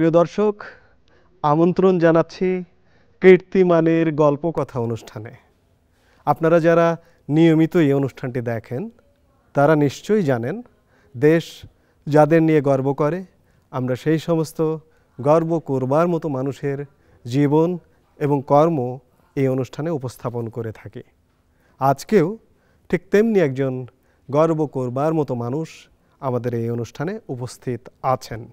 প্রিয় দর্শক, আমন্ত্রণ জানাচ্ছি কীর্তিমানের গল্প কথা অনুষ্ঠানে। আপনারা যারা নিয়মিত এই অনুষ্ঠানটি দেখেন তারা নিশ্চয়ই জানেন দেশ যাদের নিয়ে গর্ব করে আমরা সেই সমস্ত গর্ব করবার মতো মানুষের জীবন এবং কর্ম এই অনুষ্ঠানে উপস্থাপন করে থাকি। আজকেও ঠিক তেমনি একজন গর্ব করবার মতো মানুষ আমাদের এই অনুষ্ঠানে উপস্থিত আছেন।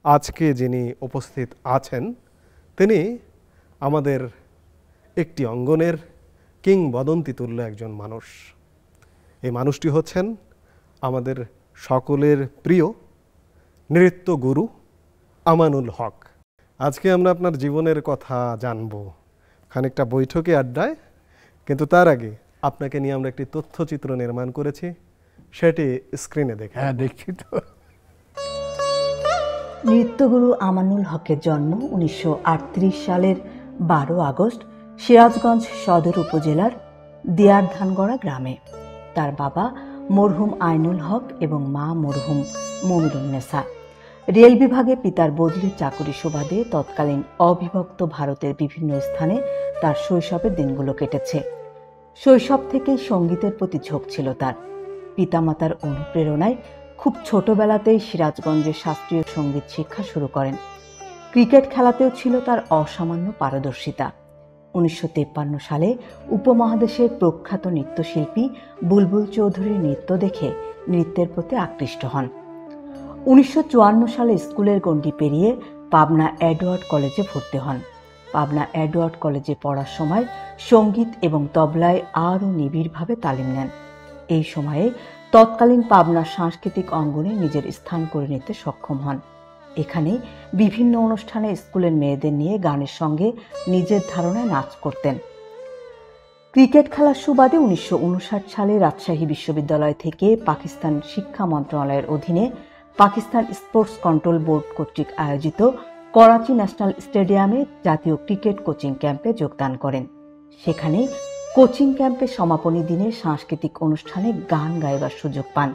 আজকে যিনি উপস্থিত আছেন তিনি আমাদের একটি অঙ্গনের কিংবদন্তি তুল্য একজন মানুষ। এই মানুষটি হচ্ছেন আমাদের সকলের প্রিয় নৃত্য গুরু আমানুল হক। আজকে আমরা আপনার জীবনের কথা জানব খানিকটা বৈঠকে আড্ডায়, কিন্তু তার আগে আপনাকে নিয়ে আমরা একটি তথ্যচিত্র নির্মাণ করেছি, সেটি স্ক্রিনে দেখে। হ্যাঁ, দেখছি তো। নৃত্যগুরু আমানুল হকের জন্ম 1938 সালের 12 আগস্ট সিরাজগঞ্জ সদর উপজেলার দিয়ারধানগড়া গ্রামে। তার বাবা মরহুম আইনুল হক এবং মা মরহুম মমিনুন্নেসা। রেল বিভাগে পিতার বদলির চাকুরি সুবাদে তৎকালীন অবিভক্ত ভারতের বিভিন্ন স্থানে তার শৈশবের দিনগুলো কেটেছে। শৈশব থেকেই সঙ্গীতের প্রতি ঝোঁক ছিল তার। পিতামাতার অনুপ্রেরণায় খুব ছোটবেলাতেই সিরাজগঞ্জে শাস্ত্রীয় সঙ্গীত শিক্ষা শুরু করেন। ক্রিকেট খেলাতেও ছিল তার অসামান্য পারদর্শিতা। 1953 সালে উপমহাদেশের প্রখ্যাত নৃত্যশিল্পী বুলবুল চৌধুরীর নৃত্য দেখে নৃত্যের প্রতি আকৃষ্ট হন। 1954 সালে স্কুলের গণ্ডি পেরিয়ে পাবনা এডওয়ার্ড কলেজে ভর্তি হন। পাবনা এডওয়ার্ড কলেজে পড়ার সময় সঙ্গীত এবং তবলায় আরও নিবিড়ভাবে তালিম নেন। এই সময়ে তৎকালীন পাবনার সাংস্কৃতিক অঙ্গনে নিজের স্থান করে নিতে সক্ষম হন। এখানে বিভিন্ন অনুষ্ঠানে স্কুলের মেয়েদের নিয়ে গানের সঙ্গে নিজের ধারণায় নাচ করতেন। ক্রিকেট খেলার সুবাদে 1959 সালে রাজশাহী বিশ্ববিদ্যালয় থেকে পাকিস্তান শিক্ষা মন্ত্রণালয়ের অধীনে পাকিস্তান স্পোর্টস কন্ট্রোল বোর্ড কর্তৃক আয়োজিত করাচি ন্যাশনাল স্টেডিয়ামে জাতীয় ক্রিকেট কোচিং ক্যাম্পে যোগদান করেন। সেখানে কোচিং ক্যাম্পের সমাপনী দিনে সাংস্কৃতিক অনুষ্ঠানে গান গাইবার সুযোগ পান।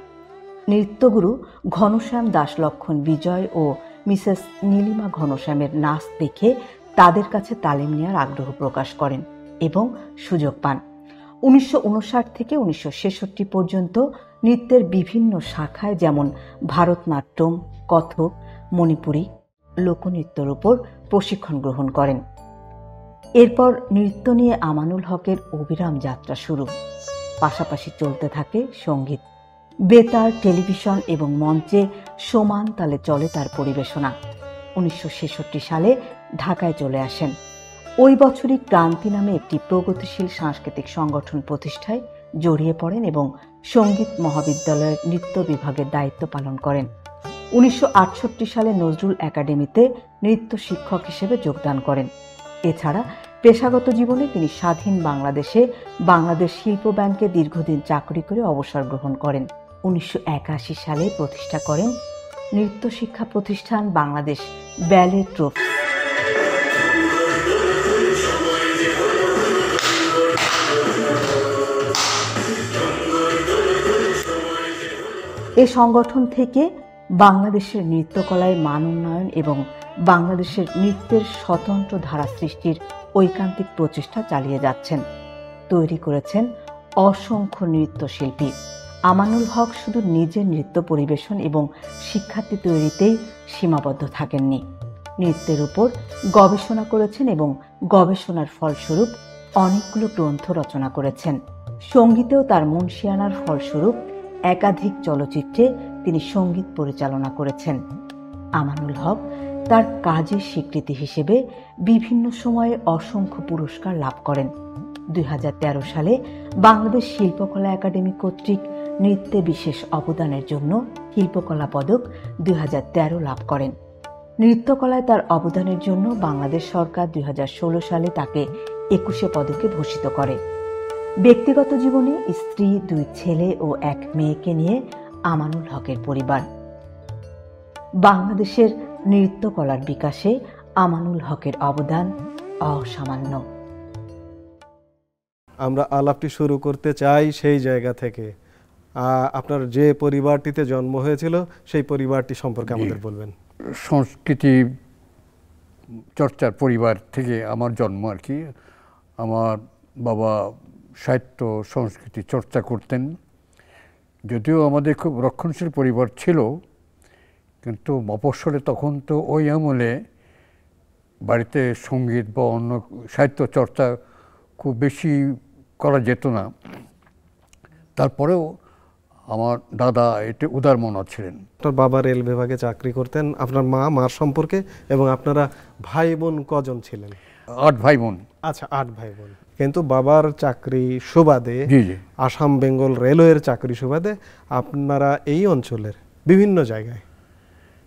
নৃত্যগুরু ঘনশ্যাম দাস লক্ষণ বিজয় ও মিসেস নীলিমা ঘনশ্যামের নাচ দেখে তাদের কাছে তালিম নেওয়ার আগ্রহ প্রকাশ করেন এবং সুযোগ পান। 1959 থেকে 1966 পর্যন্ত নৃত্যের বিভিন্ন শাখায় যেমন ভারতনাট্যম, কথক, মণিপুরী, লোকনৃত্যের উপর প্রশিক্ষণ গ্রহণ করেন। এরপর নৃত্য নিয়ে আমানুল হকের অবিরাম যাত্রা শুরু। পাশাপাশি চলতে থাকে সঙ্গীত। বেতার, টেলিভিশন এবং মঞ্চে সমান তালে চলে তার পরিবেশনা। 1966 সালে ঢাকায় চলে আসেন। ওই বছরই ক্রান্তি নামে একটি প্রগতিশীল সাংস্কৃতিক সংগঠন প্রতিষ্ঠায় জড়িয়ে পড়েন এবং সঙ্গীত মহাবিদ্যালয়ের নৃত্য বিভাগের দায়িত্ব পালন করেন। 1968 সালে নজরুল একাডেমিতে নৃত্য শিক্ষক হিসেবে যোগদান করেন। এছাড়া পেশাগত জীবনে তিনি স্বাধীন বাংলাদেশে বাংলাদেশ শিল্প ব্যাংকে দীর্ঘদিন চাকরি করে অবসর গ্রহণ করেন। 1981 সালে প্রতিষ্ঠা করেন নৃত্য শিক্ষা প্রতিষ্ঠান বাংলাদেশ ব্যালে ট্রুপ। এ সংগঠন থেকে বাংলাদেশের নৃত্যকলায় মান উন্নয়ন এবং বাংলাদেশের নৃত্যের স্বতন্ত্র ধারা সৃষ্টির ঐকান্তিক প্রচেষ্টা চালিয়ে যাচ্ছেন। তৈরি করেছেন অসংখ্য নৃত্যশিল্পী। আমানুল হক শুধু নিজের নৃত্য পরিবেশন এবং শিক্ষার্থী তৈরিতেই সীমাবদ্ধ থাকেননি। নৃত্যের উপর গবেষণা করেছেন এবং গবেষণার ফলস্বরূপ অনেকগুলো গ্রন্থ রচনা করেছেন। সঙ্গীতেও তার মুনশিয়ানার ফলস্বরূপ একাধিক চলচ্চিত্রে তিনি সঙ্গীত পরিচালনা করেছেন। আমানুল হক তার কাজের স্বীকৃতি হিসেবে বিভিন্ন সময়ে অসংখ্য পুরস্কার লাভ করেন। 2013 সালে বাংলাদেশ শিল্পকলা একাডেমি কর্তৃক নৃত্যে বিশেষ অবদানের জন্য শিল্পকলা পদক 2013 লাভ করেন। নৃত্যকলায় তার অবদানের জন্য বাংলাদেশ সরকার 2016 সালে তাকে 21 পদকে ভূষিত করে। ব্যক্তিগত জীবনে স্ত্রী, 2 ছেলে ও 1 মেয়েকে নিয়ে আমানুল হকের পরিবার। বাংলাদেশের নৃত্যকলার বিকাশে আমানুল হকের অবদান অসামান্য। আমরা আলাপটি শুরু করতে চাই সেই জায়গা থেকে। আপনার যে পরিবারটিতে জন্ম হয়েছিল সেই পরিবারটি সম্পর্কে আমাদের বলবেন। সংস্কৃতি চর্চার পরিবার থেকে আমার জন্ম আর কি। আমার বাবা সাহিত্য সংস্কৃতি চর্চা করতেন, যদিও আমাদের খুব রক্ষণশীল পরিবার ছিল, কিন্তু মফস্বলে তখন তো ওই আমলে বাড়িতে সঙ্গীত বা অন্য সাহিত্য চর্চা খুব বেশি করা যেত না। তারপরেও আমার দাদা এটি উদার মনা ছিলেন। আপনার বাবা রেল বিভাগে চাকরি করতেন, আপনার মার সম্পর্কে, এবং আপনারা ভাই বোন কজন ছিলেন? 8 ভাই বোন। আচ্ছা, 8 ভাই বোন। কিন্তু বাবার চাকরি সুবাদে, জি জি, আসাম বেঙ্গল রেলওয়ের চাকরি সুবাদে আপনারা এই অঞ্চলের বিভিন্ন জায়গায়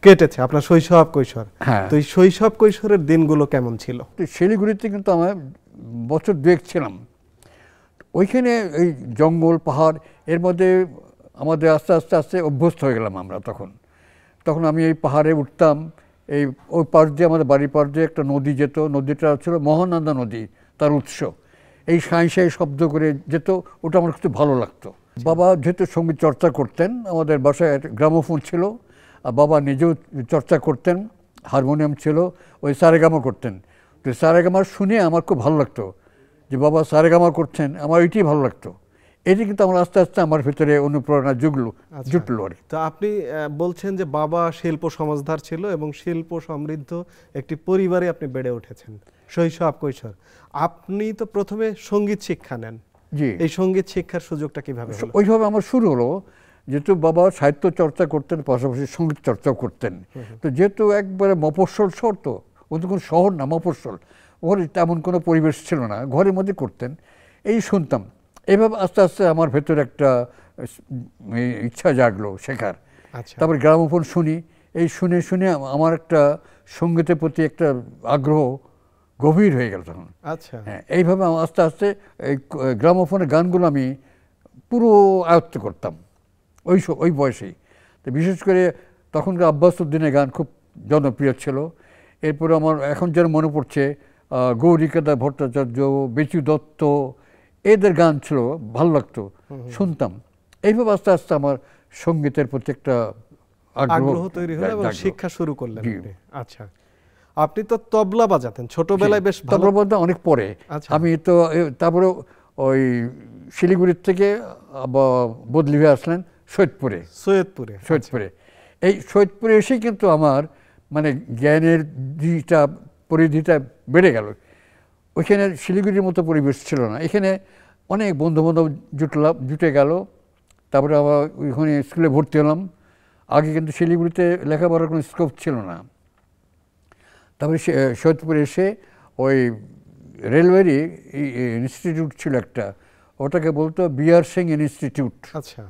কেটেছে আপনার শৈশব কৈশোর। হ্যাঁ। তো এই শৈশব কৈশোরের দিনগুলো কেমন ছিল? শিলিগুড়িতে কিন্তু আমার বছর 2 ছিলাম। ওইখানে এই জঙ্গল পাহাড় এর মধ্যে আমাদের আস্তে আস্তে আস্তে অভ্যস্ত হয়ে গেলাম আমরা। তখন আমি এই পাহাড়ে উঠতাম, এই ওই পাশ দিয়ে আমাদের বাড়ির পাশ দিয়ে একটা নদী যেত, নদীটা ছিল মহানন্দা নদী, তার উৎস। এই সাঁই সাঁই শব্দ করে যেত, ওটা আমার খুব ভালো লাগতো। বাবা যেহেতু সঙ্গীত চর্চা করতেন, আমাদের বাসায় গ্রামোফোন ছিল, আর বাবা নিজেও চর্চা করতেন, হারমোনিয়াম ছিল, ওই সারেগামা করতেন। তো সারেগামা শুনে আমার খুব ভালো লাগতো যে বাবা সারেগামা করছেন, আমার এটাই ভালো লাগতো। এটি কিন্তু আমার আস্তে আস্তে আমার ভিতরে অনুপ্রেরণা জুটলো আর কি। তো আপনি বলছেন যে বাবা শিল্প সমাজদার ছিল এবং শিল্প সমৃদ্ধ একটি পরিবারে আপনি বেড়ে উঠেছেন শৈশব কৈশোর। আপনি তো প্রথমে সঙ্গীত শিক্ষা নেন। জি, এই সঙ্গীত শিক্ষার সুযোগটা কিভাবে হলো? ওইভাবে আমার শুরু হলো। যেহেতু বাবা সাহিত্য চর্চা করতেন, পাশাপাশি সঙ্গীত চর্চাও করতেন। তো যেহেতু একবারে মফস্বল শহর, তো ও তো কোনো শহর না, মফস্বল, ওর তেমন কোনো পরিবেশ ছিল না, ঘরের মধ্যে করতেন, এই শুনতাম। এইভাবে আস্তে আস্তে আমার ভেতরে একটা ইচ্ছা জাগলো শেখার। আচ্ছা, তারপর গ্রামোফোন শুনি, এই শুনে শুনে আমার একটা সঙ্গীতের প্রতি একটা আগ্রহ গভীর হয়ে গেল তখন। আচ্ছা, হ্যাঁ, এইভাবে আস্তে আস্তে এই গ্রামোফোনের গানগুলো আমি পুরো আয়ত্ত করতাম ওই বয়সেই। তো বিশেষ করে তখনকার আব্বাস উদ্দিনের গান খুব জনপ্রিয় ছিল। এরপরে আমার এখন যেন মনে পড়ছে গৌরীকেদার ভট্টাচার্য, বেচু দত্ত, এদের গান ছিল, ভালো লাগতো, শুনতাম। এইভাবে আস্তে আস্তে আমার সঙ্গীতের প্রতি একটা আগ্রহ তৈরি হলো এবং শিক্ষা শুরু করলেন আপনি। আচ্ছা, আপনি তো তবলা বাজাতেন ছোটবেলায়, বেশ ভালো। তবলা বাজাতে অনেক পরে। আচ্ছা, আমি তো তারপরে ওই শিলিগুড়ির থেকে বদলি হয়ে আসলেন সৈয়দপুরে। সৈয়দপুরে। এই সৈয়দপুরে এসেই কিন্তু আমার মানে জ্ঞানের পরিধিটা বেড়ে গেল। ওইখানে শিলিগুড়ির মতো পরিবেশ ছিল না, এখানে অনেক বন্ধুবান্ধব জুটে গেল। তারপরে আবার ওইখানে স্কুলে ভর্তি হলাম। আগে কিন্তু শিলিগুড়িতে লেখাপড়ার কোনো স্কোপ ছিল না। তারপরে সৈয়দপুরে এসে ওই রেলওয়েরই ইনস্টিটিউট ছিল একটা, ওটাকে বলতো বিআর সিং ইনস্টিটিউট। আচ্ছা,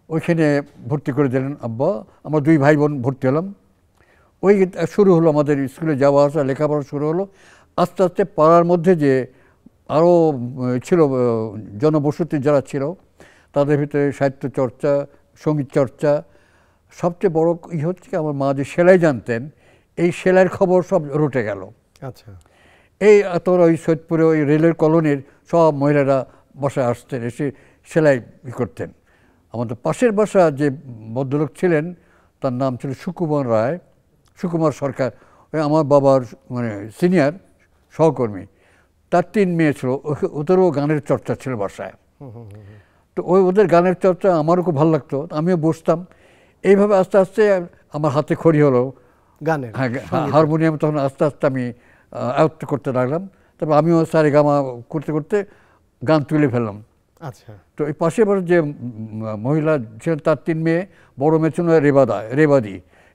ওইখানে ভর্তি করে দিলেন আব্বা। আমরা 2 ভাই বোন ভর্তি হলাম। ওই শুরু হলো আমাদের স্কুলে যাওয়া আসা, লেখাপড়া শুরু হলো। আস্তে আস্তে পাড়ার মধ্যে যে আরও ছিল জনবসতি যারা ছিল, তাদের ভিতরে সাহিত্য চর্চা, সঙ্গীত চর্চা। সবচেয়ে বড় হচ্ছে কি, আমার মা যে সেলাই জানতেন, এই সেলাইয়ের খবর সব রটে গেল। আচ্ছা, এই তোরা ওই সৈয়দপুরে ওই রেলের কলোনির সব মহিলারা বাসায় আসতেন, এসে সেলাই করতেন। আমাদের পাশের বাসা যে ভদ্রলোক ছিলেন, তার নাম ছিল সুকুমার সরকার, ওই আমার বাবার মানে সিনিয়র সহকর্মী। তার 3 মেয়ে ছিল, ওদেরও গানের চর্চা ছিল বাসায়। তো ওদের গানের চর্চা আমারও খুব ভালো লাগতো, আমিও বসতাম। এইভাবে আস্তে আস্তে আমার হাতে খড়ি হলো গানের। হ্যাঁ, হারমোনিয়াম তখন আস্তে আস্তে আমি আয়ত্ত করতে লাগলাম। তারপর আমিও সারেগামা করতে করতে গান তুলে ফেললাম। আচ্ছা, তো এই পাশে যে মহিলা ছিলেন, তার 3 মেয়ে, বড় মেয়ে ছিল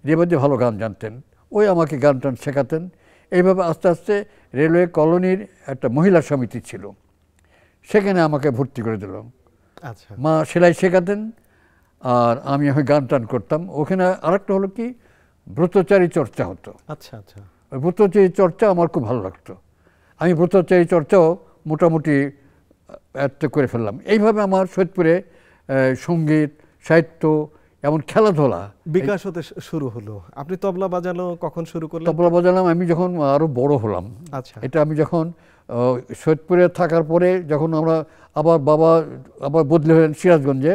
রেবাদি ভালো গান জানতেন, ওই আমাকে গান টান শেখাতেন। এইভাবে আস্তে আস্তে রেলওয়ে কলোনির একটা মহিলা সমিতি ছিল, সেখানে আমাকে ভর্তি করে দিল। আচ্ছা, মা সেলাই শেখাতেন আর আমি গান টান করতাম। ওখানে আরেকটা হলো কি, ব্রতচারী চর্চা হতো। আচ্ছা, আচ্ছা, ওই ব্রতচারী চর্চা আমার খুব ভালো লাগতো। আমি ব্রতচারী চর্চাও মোটামুটি আয়ত্ত করে ফেললাম। এইভাবে আমার সৈয়দপুরে সঙ্গীত, সাহিত্য, এমন খেলাধুলা বিকাশ হতে শুরু হলো। আপনি তবলা বাজানো কখন শুরু করলেন? তবলা বাজালাম আমি যখন আরও বড় হলাম। আচ্ছা, এটা আমি যখন সৈয়দপুরে থাকার পরে, যখন আমরা বাবা আবার বদলি হলেন সিরাজগঞ্জে,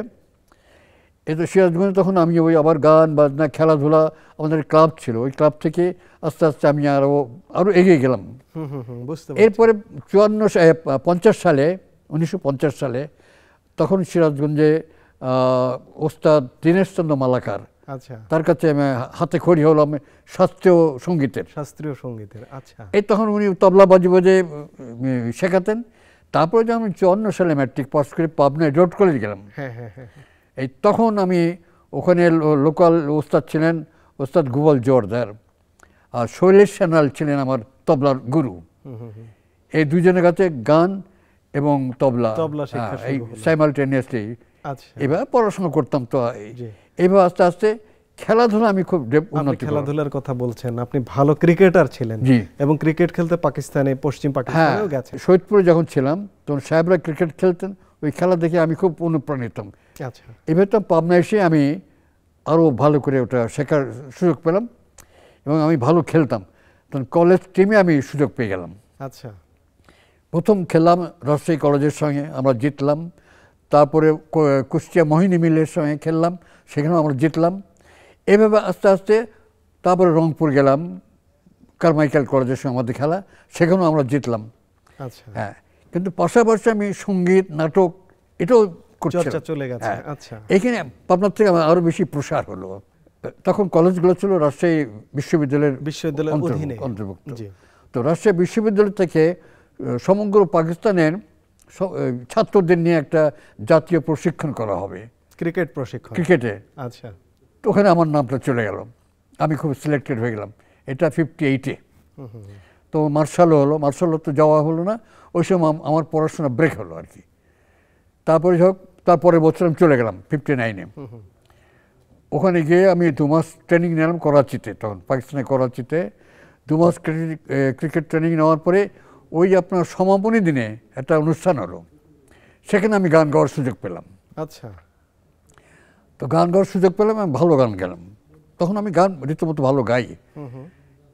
এই তো সিরাজগঞ্জে তখন আমি ওই আবার গান বাজনা খেলাধুলা, আমাদের ক্লাব ছিল, ওই ক্লাব থেকে আস্তে আস্তে আমি আরও এগিয়ে গেলাম। বুঝতে এরপরে 50 সালে 1950 সালে তখন সিরাজগঞ্জে ওস্তাদ দীনেশচন্দ্র মালাকার, আচ্ছা, তার কাছে আমি হাতে খড়ি হলাম শাস্ত্রীয় সঙ্গীতের। আচ্ছা। এই তখন উনি তবলা বাজি বাজে শেখাতেন। তারপরে যখন আমি 54 সালে ম্যাট্রিক পাস করে পাবনায় রোড কলেজ গেলাম, এই তখন আমি ওখানে লোকাল ওস্তাদ ছিলেন ওস্তাদ গোপাল জোরদার, আর শৈলেশ সান্যাল ছিলেন আমার তবলার গুরু। এই দুজনের কাছে গান এবং তবলা এই সাইমালটেনিয়াসলি এবার পড়াশোনা করতাম। তো এবার আস্তে আস্তে খেলাধুলা আমি খুব খেলাধুলার কথা বলছেন, আপনি ভালো ক্রিকেটার ছিলেন এবং ক্রিকেট খেলতে পাকিস্তানে, পশ্চিম পাকিস্তানেও গেছেন। সৈয়দপুরে যখন ছিলাম তখন সাহেবরা ক্রিকেট খেলতেন, ওই খেলা দেখে আমি খুব অনুপ্রাণিত। আচ্ছা, এবার তো পাবনা এসে আমি আরও ভালো করে ওটা শেখার সুযোগ পেলাম এবং আমি ভালো খেলতাম। তখন কলেজ টিমে আমি সুযোগ পেয়ে গেলাম। আচ্ছা, প্রথম খেললাম রাজশাহী কলেজের সঙ্গে, আমরা জিতলাম। তারপরে কুষ্টিয়া মোহিনী মিলের সঙ্গে খেললাম, সেখানেও আমরা জিতলাম। এভাবে আস্তে আস্তে তারপরে রংপুর গেলাম, কারমাইকেল কলেজের সঙ্গে আমাদের খেলা, সেখানেও আমরা জিতলাম। আচ্ছা, হ্যাঁ, কিন্তু পাশাপাশি আমি সঙ্গীত নাটক এটাও চলে গেছে। আচ্ছা, এখানে পাবনার থেকে আমার আরও বেশি প্রসার হলো। তখন কলেজগুলো ছিল রাজশাহী বিশ্ববিদ্যালয়ের অন্তর্ভুক্ত। তো রাজশাহী বিশ্ববিদ্যালয় থেকে সমগ্র পাকিস্তানের ছাত্রদের নিয়ে একটা জাতীয় প্রশিক্ষণ করা হবে, ক্রিকেট প্রশিক্ষণ, ক্রিকেটে। আচ্ছা, তো ওখানে আমার নামটা চলে গেল, আমি খুব সিলেক্টেড হয়ে গেলাম। এটা 58-এ। তো মার্শালও হলো, মার্শালও তো যাওয়া হলো না, ওই সময় আমার পড়াশোনা ব্রেক হলো আর কি। তারপরে হোক, তারপরের বছর আমি চলে গেলাম 59-এ। ওখানে গিয়ে আমি 2 মাস ট্রেনিং নিলাম করাচিতে, তখন পাকিস্তানের করাচিতে 2 মাস ক্রিকেট ট্রেনিং নেওয়ার পরে ওই আপনার সমাপনী দিনে একটা অনুষ্ঠান হলো, সেখানে আমি গান গাওয়ার সুযোগ পেলাম। আচ্ছা, তো গান গাওয়ার সুযোগ পেলাম, আমি ভালো গান গেলাম। তখন আমি গান রীতিমতো ভালো গাই।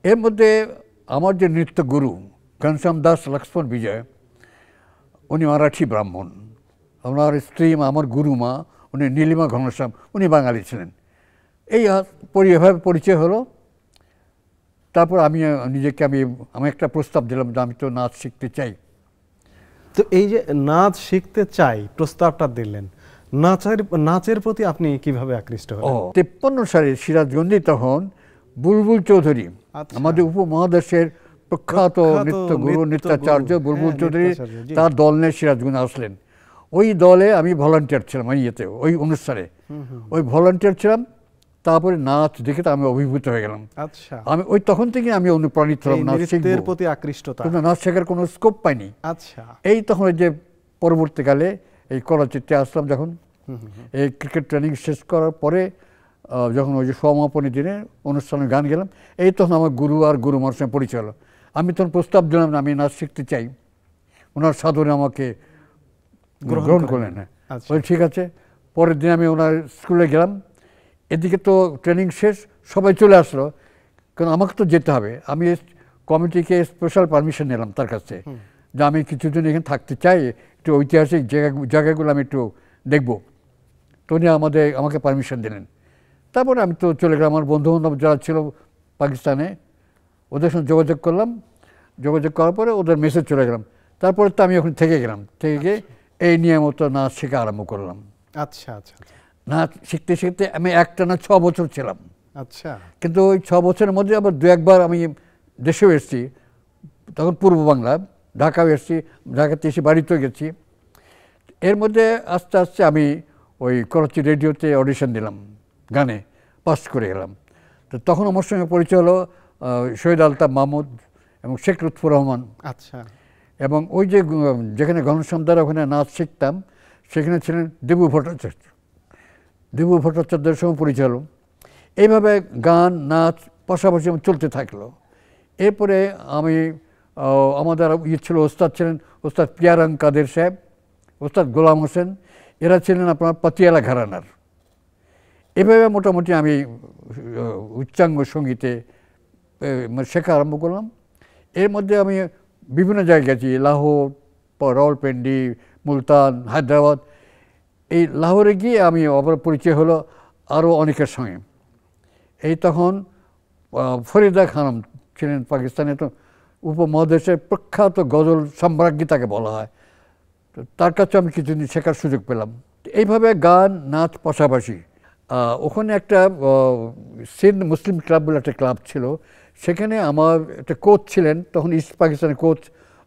এর মধ্যে আমার যে নৃত্য গুরু ঘনশ্যাম দাস লক্ষ্মণ বিজয়, উনি মারাঠি ব্রাহ্মণ। আমার স্ত্রী আমার গুরুমা উনি নীলিমা ঘনশ্যাম, উনি বাঙালি ছিলেন। এই এভাবে পরিচয় হলো। তারপর আমি নিজেকে আমি একটা প্রস্তাব দিলাম যে আমি তো নাচ শিখতে চাই। তো এই যে নাচ শিখতে চাই প্রস্তাবটা দিলেন, নাচের প্রতি আপনি কিভাবে আকৃষ্ট হলেন? 53 সালে সিরাজগঞ্জে তখন বুলবুল চৌধুরী, আমাদের উপমহাদেশের প্রখ্যাত নৃত্যগুরু নৃত্যাচার্য বুলবুল চৌধুরী, তার দল নিয়ে সিরাজগঞ্জে আসলেন। ওই দলে আমি ভলান্টিয়ার ছিলাম, ওই অনুষ্ঠানে ওই ভলান্টিয়ার ছিলাম। তারপরে নাচ দেখে তো আমি অভিভূত হয়ে গেলাম। আচ্ছা, আমি ওই তখন থেকে আমি অনুপ্রাণিত হলাম নাচের প্রতি আকৃষ্টতা, কিন্তু নাচ শেখার কোনো স্কোপ পাইনি। আচ্ছা, এই তখন যে পরবর্তীকালে এই করাচিতে আসলাম, যখন এই ক্রিকেট ট্রেনিং শেষ করার পরে যখন ওই যে সমাপনী দিনে অনুষ্ঠানে গান গেলাম, এই তখন আমার গুরু আর গুরুমার সঙ্গে পরিচয় হলো। আমি তখন প্রস্তাব দিলাম আমি নাচ শিখতে চাই। ওনার সাদরে আমাকে গ্রহণ করলেন। বলে ঠিক আছে। পরের দিন আমি ওনার স্কুলে গেলাম। এদিকে তো ট্রেনিং শেষ, সবাই চলে আসলো, কারণ আমাকে তো যেতে হবে। আমি কমিটিকে স্পেশাল পারমিশন নিলাম তার কাছে যে আমি কিছুদিন এখানে থাকতে চাই, একটু ঐতিহাসিক জায়গাগুলো আমি একটু দেখব। তো উনি আমাকে পারমিশন দিলেন। তারপরে আমি তো চলে গেলাম। আমার বন্ধুবান্ধব যারা ছিল পাকিস্তানে, ওদের সঙ্গে যোগাযোগ করলাম। যোগাযোগ করার পরে ওদের মেসেজ চলে গেলাম। তারপরে তো আমি ওখানে থেকে গেলাম, থেকে গিয়ে এই নিয়মিত নাচ শেখা আরম্ভ করলাম। আচ্ছা আচ্ছা, নাচ শিখতে শিখতে আমি একটানা 6 বছর ছিলাম। আচ্ছা, কিন্তু ওই 6 বছরের মধ্যে আবার 2-1বার আমি দেশেও এসেছি, তখন পূর্ব বাংলা, ঢাকাও এসেছি, ঢাকাতে এসে বাড়িতেও গেছি। এর মধ্যে আস্তে আস্তে আমি ওই করাচি রেডিওতে অডিশন দিলাম, গানে পাস করে গেলাম। তো তখন আমার সঙ্গে পরিচয় হলো শহীদ আলতাফ মাহমুদ এবং শেখ লুৎফুর রহমান। আচ্ছা, এবং ওই যে যেখানে ঘনশ্যাম দ্বারা ওখানে নাচ শিখতাম, সেখানে ছিলেন দেবু ভট্টাচার্য। দেবু ভট্টাচার্যের সঙ্গে পরিচয় হলো। এইভাবে গান নাচ পাশাপাশি চলতে থাকলো। এরপরে আমি আমাদের ছিল ওস্তাদ ছিলেন ওস্তাদ পিয়ারং কাদের সাহেব, ওস্তাদ গোলাম হোসেন, এরা ছিলেন আপনার পাতিয়ালা ঘরানার। এভাবে মোটামুটি আমি উচ্চাঙ্গ সঙ্গীতে শেখা আরম্ভ করলাম। এর মধ্যে আমি বিভিন্ন জায়গায় গেছি, লাহোর, রাওয়ালপিন্ডি, মুলতান, হায়দ্রাবাদ। এই লাহোরে গিয়ে আমি আবার পরিচয় হলো আরও অনেকের সঙ্গে। এই তখন ফরিদা খানম ছিলেন পাকিস্তানে, তো উপমহাদেশের প্রখ্যাত গজল সম্রাজ্ঞী তাকে বলা হয়। তো তার কাছে আমি কিছুদিন শেখার সুযোগ পেলাম। এইভাবে গান নাচ পাশাপাশি ওখানে একটা সিন্ধ মুসলিম ক্লাব বলে একটা ক্লাব ছিল, সেখানে আমার একটা কোচ ছিলেন তখন, ইস্ট পাকিস্তানের কোচ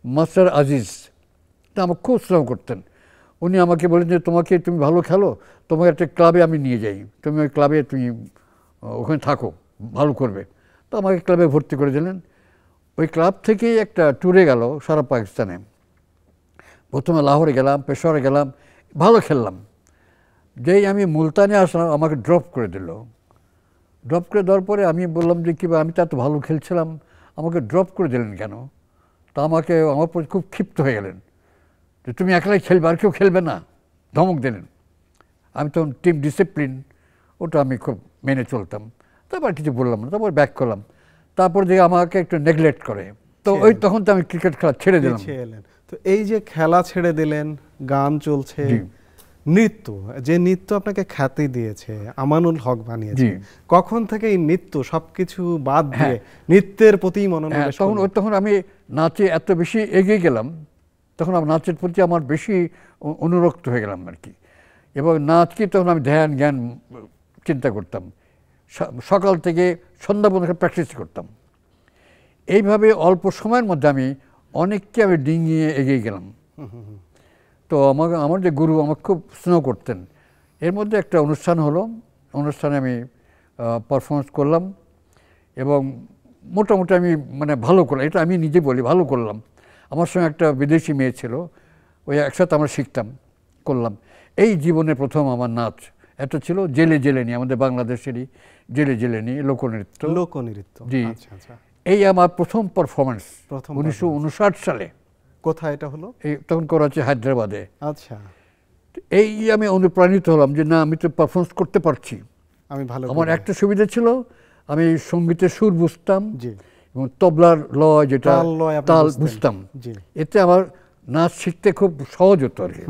মাস্টার আজিজ। তা আমাকে খুব স্নেহ করতেন। উনি আমাকে বলেন যে তুমি ভালো খেলো, তোমাকে একটা ক্লাবে আমি নিয়ে যাই, তুমি ওই ক্লাবে তুমি ওখানে থাকো, ভালো করবে। তো আমাকে ক্লাবে ভর্তি করে দিলেন। ওই ক্লাব থেকেই একটা ট্যুরে গেল সারা পাকিস্তানে। প্রথমে লাহোরে গেলাম, পেশোয়ারে গেলাম, ভালো খেললাম। যেই আমি মুলতানে আসলাম আমাকে ড্রপ করে দিল। ড্রপ করে দেওয়ার পরে আমি বললাম যে কী, আমি তো এত ভালো খেলছিলাম, আমাকে ড্রপ করে দিলেন কেন? তা আমার প্রতি খুব ক্ষিপ্ত হয়ে গেলেন যে তুমি একলাই খেলবে, আর কেউ খেলবে না, ধমক দিলেন। আমি তখন টিম ডিসিপ্লিন ওটা আমি খুব মেনে চলতাম। তারপর কিছু বললাম না, তারপর ব্যাক করলাম। তারপর যে আমাকে একটু নেগলেক্ট করে, তো ওই তখন তো আমি ক্রিকেট খেলা ছেড়ে দিলাম। তো এই যে খেলা ছেড়ে দিলেন, গান চলছে, নৃত্য, যে নৃত্য আপনাকে খ্যাতি দিয়েছে, আমানুল হক বানিয়েছে, কখন থেকে এই নৃত্য সবকিছু বাদ দিয়ে নৃত্যের প্রতি মনোনিবেশ? তখন আমি নাচে এত বেশি এগিয়ে গেলাম, তখন আমার নাচের প্রতি আমার বেশি অনুরক্ত হয়ে গেলাম আর কি। এবং নাচকে তখন আমি ধ্যান জ্ঞান চিন্তা করতাম, সকাল থেকে সন্ধ্যা পর্যন্ত প্র্যাকটিস করতাম। এইভাবে অল্প সময়ের মধ্যে আমি অনেককে আমি ডিঙিয়ে এগিয়ে গেলাম। তো আমার যে গুরু আমাকে খুব স্নেহ করতেন। এর মধ্যে একটা অনুষ্ঠান হলো, অনুষ্ঠানে আমি পারফরমেন্স করলাম এবং মোটামুটি আমি মানে ভালো করলাম, এটা আমি নিজে বলি ভালো করলাম। আমার সঙ্গে একটা বিদেশি মেয়ে ছিল, ওই একসাথে আমরা শিখতাম, করলাম। এই জীবনে প্রথম আমার নাচ এটা ছিল জেলে জেলে নিয়ে, আমাদের বাংলাদেশেরই জেলে জেলে নিয়ে লোকনৃত্য। জি, এই আমার প্রথম পারফরমেন্স 1959 সালে। কোথায় এটা হলো? এই তখন করাচি, হায়দ্রাবাদে। আচ্ছা। এই আমি অনুপ্রাণিত হলাম যে না, আমি তো পারফরমেন্স করতে পারছি, আমি ভালো। আমার একটা সুবিধা ছিল, আমি সঙ্গীতের সুর বুঝতাম এবং তবলার লয় যেটা তাল বুঝতাম। এতে আমার নাচ শিখতে খুব সহজ হতো আর কি,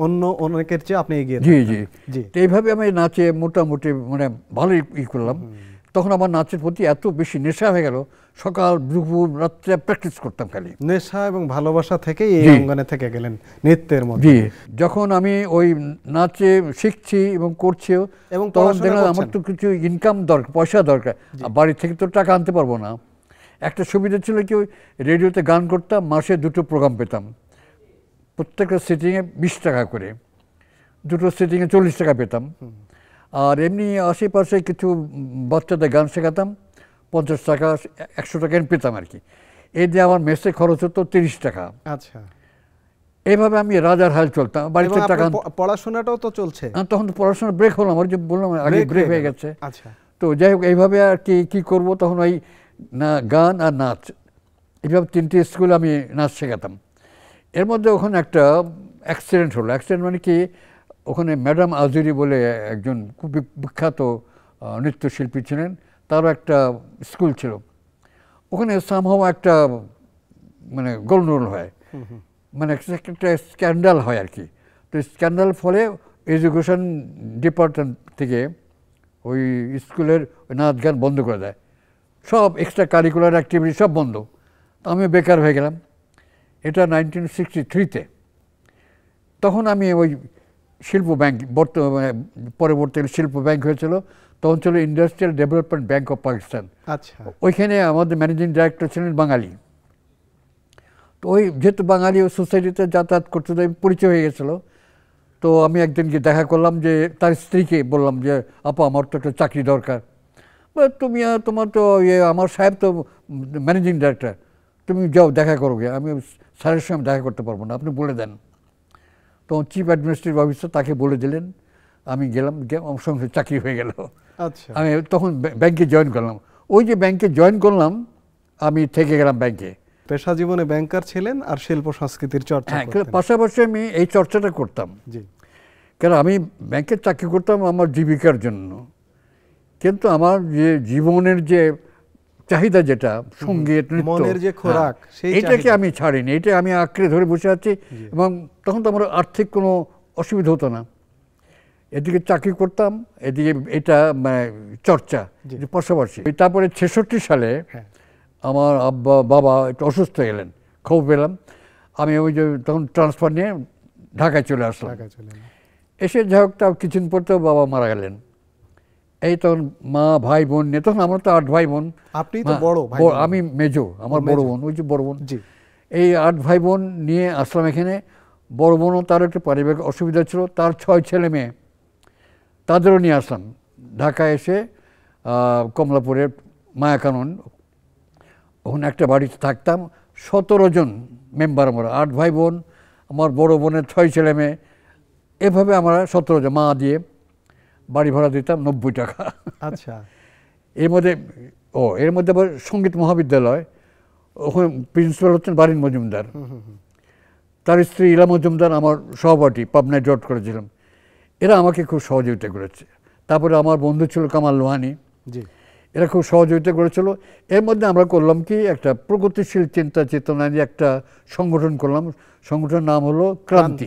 অন্য অনেকের চেয়ে আপনি এগিয়ে। জি জি জি। এইভাবে আমি নাচে মোটামুটি মানে ভালোই করলাম। তখন আমার নাচের প্রতি এত বেশি নেশা হয়ে গেল, সকাল দুপুর রাত্রে প্র্যাকটিস করতাম খালি। নেশা এবং ভালোবাসা থেকে এই অঙ্গনে থেকে গেলেন নৃত্যের মধ্যে। জি, যখন আমি ওই নাচে শিখছি এবং করছিও, এবং তখন দেখলাম আমার তো কিছু ইনকাম দরকার, পয়সা দরকার, বাড়ি থেকে তো টাকা আনতে পারবো না। একটা সুবিধা ছিল কি, ওই রেডিওতে গান করতাম, মাসে 2টো প্রোগ্রাম পেতাম, প্রত্যেকটা সিটিংয়ে 20 টাকা করে, 2টো সিটিংয়ে 40 টাকা পেতাম। আর এমনি আশেপাশে কিছু বাচ্চাদের গান শেখাতাম, 50 টাকা 100 টাকা পেতাম আর কি। এই যে আমার মেসে খরচ হতো 30 টাকা। আচ্ছা। এইভাবে আমি রাজার হাল চলতাম, বাড়িতে টাকা। পড়াশোনাটাও তো চলছে? তখন তো পড়াশোনা ব্রেক হলো, আমার যে বললাম আগে ব্রেক হয়ে গেছে। আচ্ছা। তো যাই হোক, এইভাবে আর কি করব, তখন ওই না গান আর নাচ, এইভাবে 3টে স্কুলে আমি নাচ শেখাতাম। এর মধ্যে ওখানে একটা অ্যাক্সিডেন্ট হলো। অ্যাক্সিডেন্ট মানে কি, ওখানে ম্যাডাম আজুরি বলে একজন খুব বিখ্যাত নৃত্যশিল্পী ছিলেন, তারও একটা স্কুল ছিল। ওখানে সামহাও একটা মানে গোলমাল হয়, মানে একটা স্ক্যান্ডাল হয় আর কি। তো স্ক্যান্ডাল ফলে এডুকেশন ডিপার্টমেন্ট থেকে ওই স্কুলের নাচ গান বন্ধ করে দেয়, সব এক্সট্রা কারিকুলার অ্যাক্টিভিটি সব বন্ধ। তো আমি বেকার হয়ে গেলাম। এটা 1963-তে। তখন আমি ওই শিল্প ব্যাংক, পরবর্তীকালে শিল্প ব্যাংক হয়েছিল, তখন ছিল industrial development bank of Pakistan. আচ্ছা। ওইখানে আমাদের ম্যানেজিং ডাইরেক্টর ছিলেন বাঙালি। তো ওই যেহেতু বাঙালি ওই সোসাইটিতে যাতায়াত করতে পরিচয় হয়ে গেছিলো। তো আমি একদিনকে দেখা করলাম, যে তার স্ত্রীকে বললাম যে আপা আমার তো একটা চাকরি দরকার। তুমি তোমার তো আমার সাহেব তো ম্যানেজিং ডাইরেক্টর, তুমি যাও দেখা করো গে, আমি স্যারের সঙ্গে দেখা করতে পারবো না, আপনি বলে দেন। তখন চিফ অ্যাডমিনিস্ট্রেটিভ অফিসার তাকে বলে দিলেন, আমি গেলাম, আমার সঙ্গে চাকরি হয়ে গেল। আচ্ছা। আমি তখন ব্যাংকে জয়েন করলাম। ওই যে ব্যাংকে জয়েন করলাম, আমি থেকে গেলাম ব্যাংকে। পেশা জীবনে ব্যাংকার ছিলেন আর শিল্প সংস্কৃতির চর্চা। হ্যাঁ, পাশাপাশি আমি এই চর্চাটা করতাম। জি। কেন আমি ব্যাংকের চাকরি করতাম আমার জীবিকার জন্য, কিন্তু আমার যে জীবনের যে চাহিদা, যেটা সঙ্গীত মনের যে খোরাক, এইটাকে আমি ছাড়িনি, এটা আমি আঁকড়ে ধরে বসে আছি। এবং তখন তো আমার আর্থিক কোনো অসুবিধা হতো না, এদিকে চাকরি করতাম, এদিকে এটা মানে চর্চা পাশাপাশি। তারপরে 66 সালে আমার বাবা একটু অসুস্থ হয়ে গেলেন, খবর পেলাম। আমি ওই যে তখন ট্রান্সফার নিয়ে ঢাকায় চলে আসলাম। এসে যাই হোক, তাও কিছুদিন পর তো বাবা মারা গেলেন। এই তখন মা ভাই বোন নিয়ে, তখন আমরা তো 8 ভাই বোন। আপনি তো বড় ভাই, আমি মেজো, আমার বড় বোন, ওই যে বড় বোন। এই 8 ভাই বোন নিয়ে আসলাম এখানে। বড় বোনও তার একটু পারিবারিক অসুবিধা ছিল, তার 6 ছেলে মেয়ে, তাদেরও নিয়ে আসলাম ঢাকায়। এসে কমলাপুরের মায়াকানন, ওখানে একটা বাড়িতে থাকতাম। 17 জন মেম্বার আমরা, 8 ভাই বোন, আমার বড় বোনের 6 ছেলে মেয়ে, এভাবে আমরা 17 জন, মা দিয়ে বাড়ি ভাড়া দিতাম 90 টাকা। আচ্ছা। এর মধ্যে আবার সঙ্গীত মহাবিদ্যালয়, ওখানে প্রিন্সিপাল হচ্ছেন বারিন মজুমদার, তার স্ত্রী ইলা মজুমদার আমার সহপাঠী, পাবনায় জট করেছিলাম। এরা আমাকে খুব সহযোগিতা করেছে। তারপরে আমার বন্ধু ছিল কামাল লোহানি, এরা খুব সহযোগিতা করেছিল। এর মধ্যে আমরা করলাম কি, একটা প্রগতিশীল চিন্তা চেতনা নিয়ে একটা সংগঠন করলাম। সংগঠনের নাম হলো ক্রান্তি।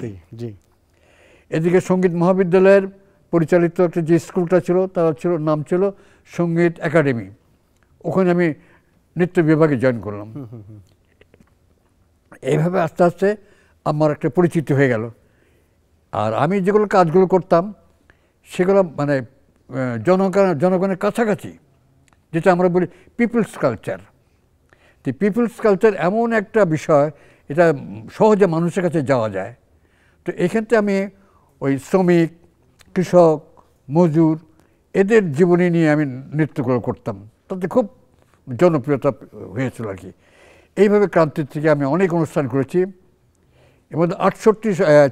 এদিকে সঙ্গীত মহাবিদ্যালয়ের পরিচালিত একটা যে স্কুলটা ছিল, তার নাম ছিল সঙ্গীত একাডেমি। ওখানে আমি নৃত্য বিভাগে জয়েন করলাম। এইভাবে আস্তে আস্তে আমার একটা পরিচিতি হয়ে গেল। আর আমি যেগুলো কাজগুলো করতাম সেগুলো মানে জনগণের কাছাকাছি, যেটা আমরা বলি পিপলস কালচার। তো পিপলস কালচার এমন একটা বিষয়, এটা সহজে মানুষের কাছে যাওয়া যায়। তো এক্ষেত্রে আমি ওই শ্রমিক, কৃষক, মজুর, এদের জীবনী নিয়ে আমি নৃত্যগুলো করতাম। তাতে খুব জনপ্রিয়তা হয়েছিল আর কি। এইভাবে ক্রান্তির থেকে আমি অনেক অনুষ্ঠান করেছি। এর মধ্যে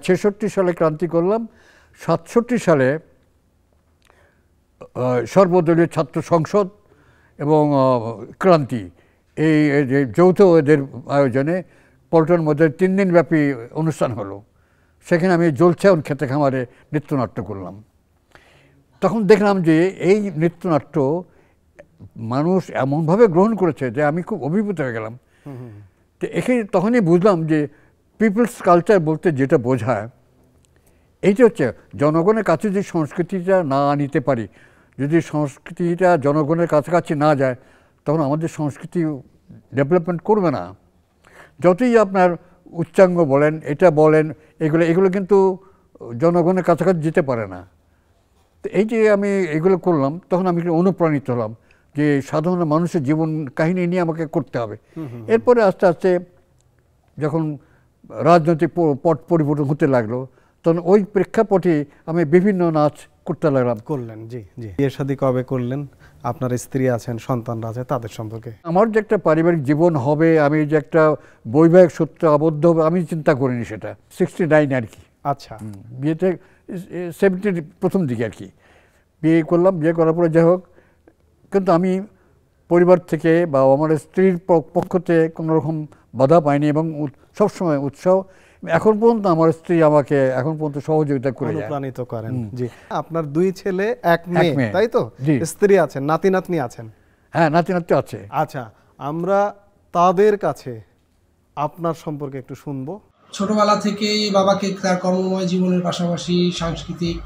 66 সালে ক্রান্তি করলাম। 67 সালে সর্বদলীয় ছাত্র সংসদ এবং ক্রান্তি, এই যৌথ এদের আয়োজনে পল্টনের মধ্যে 3 দিনব্যাপী অনুষ্ঠান হলো। সেখানে আমি জলছায়ন খেতে খামারে নৃত্যনাট্য করলাম। তখন দেখলাম যে এই নৃত্যনাট্য মানুষ এমনভাবে গ্রহণ করেছে যে আমি খুব অভিভূত হয়ে গেলাম। তো এখানে তখনই বুঝলাম যে পিপলস কালচার বলতে যেটা বোঝায়, এইটা হচ্ছে জনগণের কাছে যে সংস্কৃতিটা না নিতে পারি, যদি সংস্কৃতিটা জনগণের কাছাকাছি না যায়, তখন আমাদের সংস্কৃতি ডেভেলপমেন্ট করবে না। যতই আপনার উচ্চাঙ্গ বলেন, এটা বলেন, এগুলো কিন্তু জনগণের কাছাকাছি যেতে পারে না। তো এই যে আমি এগুলো করলাম, তখন আমি অনুপ্রাণিত হলাম যে সাধারণ মানুষের জীবন কাহিনী নিয়ে আমাকে করতে হবে। এরপরে আস্তে আস্তে যখন রাজনৈতিক পট পরিবর্তন হতে লাগলো, তখন ওই প্রেক্ষাপটে আমি বিভিন্ন নাচ করতে লাগলাম। করলেন? জি জি। বিয়ে শাদী কবে করলেন? আপনার স্ত্রী আছেন, সন্তানরা আছে, তাদের সম্পর্কে? আমার যে একটা পারিবারিক জীবন হবে, আমি যে একটা বৈবাহিক সূত্রে আবদ্ধ হবে, আমি চিন্তা করিনি সেটা। 69 আর কি। আচ্ছা। বিয়েতে 70 প্রথম দিকে আর কি বিয়ে করলাম। বিয়ে করার পরে যাই হোক, কিন্তু আমি পরিবার থেকে বা আমার স্ত্রীর পক্ষ থেকে কোনো রকম বাধা পাইনি এবং সবসময় উৎসাহ। এখন পর্যন্ত আমার স্ত্রী আমাকে এখন পর্যন্ত সহযোগিতা করে, অনুপ্রাণিত করেন। জি। আপনার 2 ছেলে 1 মেয়ে, তাই তো? স্ত্রী আছেন, নাতি নাতনি আছেন? হ্যাঁ, নাতি নাতনি আছে। আচ্ছা, আমরা তাদের কাছে আপনার সম্পর্কে একটু শুনবো। ছোটবেলা থেকেই বাবাকে তার কর্মময় জীবনের পাশাপাশি সাংস্কৃতিক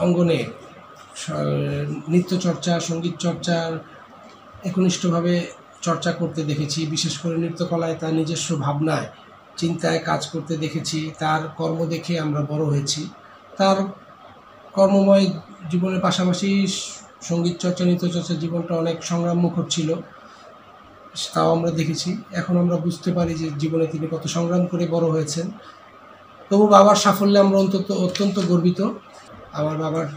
অঙ্গনে নৃত্য চর্চা, সঙ্গীত চর্চার একনিষ্ঠভাবে চর্চা করতে দেখেছি। বিশেষ করে নৃত্যকলায় তার নিজস্ব ভাবনায়, চিন্তায় কাজ করতে দেখেছি। তার কর্ম দেখে আমরা বড় হয়েছি। তার কর্মময় জীবনের পাশাপাশি সঙ্গীত চর্চা, নৃত্য চর্চার জীবনটা অনেক সংগ্রামমুখর ছিল, তাও আমরা দেখেছি। এখন আমরা বুঝতে পারি যে জীবনে তিনি কত সংগ্রাম করে বড় হয়েছেন। তবু বাবার সাফল্যে আমরা অত্যন্ত গর্বিত। আমার বাবার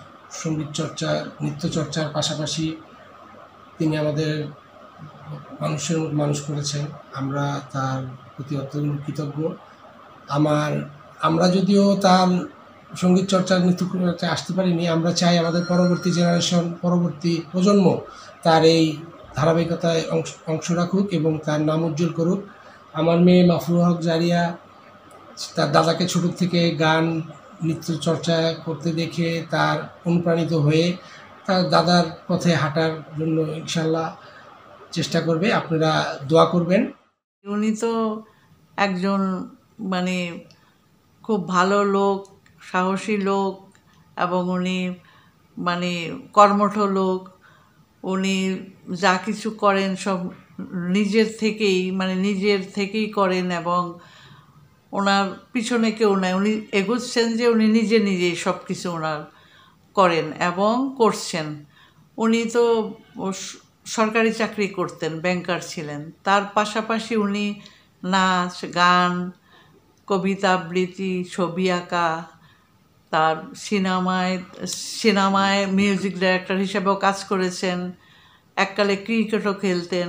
সঙ্গীত চর্চা, নৃত্য চর্চার পাশাপাশি তিনি আমাদের মানুষের মতো মানুষ করেছেন। আমরা তার প্রতি অত্যন্ত কৃতজ্ঞ। আমরা যদিও তার সঙ্গীত চর্চা, নৃত্য চর্চায় আসতে পারিনি, আমরা চাই আমাদের পরবর্তী জেনারেশন, পরবর্তী প্রজন্ম তার এই ধারাবাহিকতায় অংশ রাখুক এবং তার নাম উজ্জ্বল করুক। আমার মেয়ে মাফরুহা হক জারিয়া তার দাদাকে ছোট থেকে গান, নৃত্য চর্চা করতে দেখে তার অনুপ্রাণিত হয়ে তার দাদার পথে হাঁটার জন্য ইনশাল্লাহ চেষ্টা করবে। আপনারা দোয়া করবেন। উনি তো একজন মানে খুব ভালো লোক, সাহসী লোক এবং উনি মানে কর্মঠ লোক। উনি যা কিছু করেন সব নিজের থেকেই করেন, এবং ওনার পিছনে কেউ নাই। উনি এগোচ্ছেন যে উনি নিজেই সব কিছু ওনার করেন এবং করছেন। উনি তো সরকারি চাকরি করতেন, ব্যাংকার ছিলেন। তার পাশাপাশি উনি নাচ, গান, কবিতা আবৃত্তি, ছবি আঁকা, তার সিনেমায় মিউজিক ডাইরেক্টর হিসেবেও কাজ করেছেন। এককালে ক্রিকেটও খেলতেন।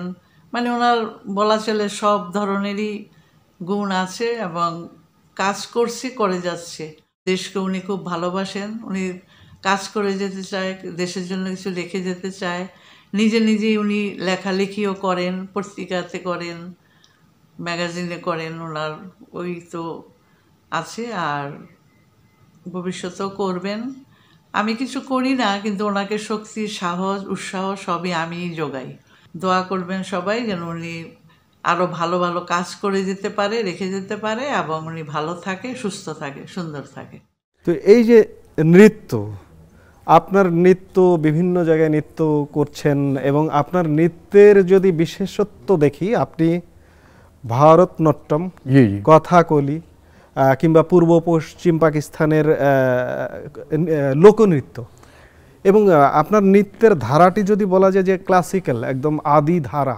মানে ওনার বলা চলে সব ধরনেরই গুণ আছে, এবং কাজ করে যাচ্ছে। দেশকে উনি খুব ভালোবাসেন। উনি কাজ করে যেতে চায়, দেশের জন্য কিছু লিখে যেতে চায়। নিজেই উনি লেখালেখিও করেন, পত্রিকাতে করেন, ম্যাগাজিনে করেন। ওনার ওই তো আছে, আর ভবিষ্যতেও করবেন। আমি কিছু করি না, কিন্তু ওনাকে শক্তি, সাহস, উৎসাহ সবই আমিই যোগাই। দোয়া করবেন সবাই যেন উনি আরও ভালো ভালো কাজ করে যেতে পারে, রেখে যেতে পারে, এবং উনি ভালো থাকে, সুস্থ থাকে, সুন্দর থাকে। তো এই যে নৃত্য, আপনার নৃত্য, বিভিন্ন জায়গায় নৃত্য করছেন, এবং আপনার নৃত্যের যদি বিশেষত্ব দেখি, আপনি ভারতনাট্যম, কথাকলি কিংবা পূর্ব পশ্চিম পাকিস্তানের লোকনৃত্য, এবং আপনার নৃত্যের ধারাটি যদি বলা যায় যে ক্লাসিক্যাল, একদম আদি ধারা,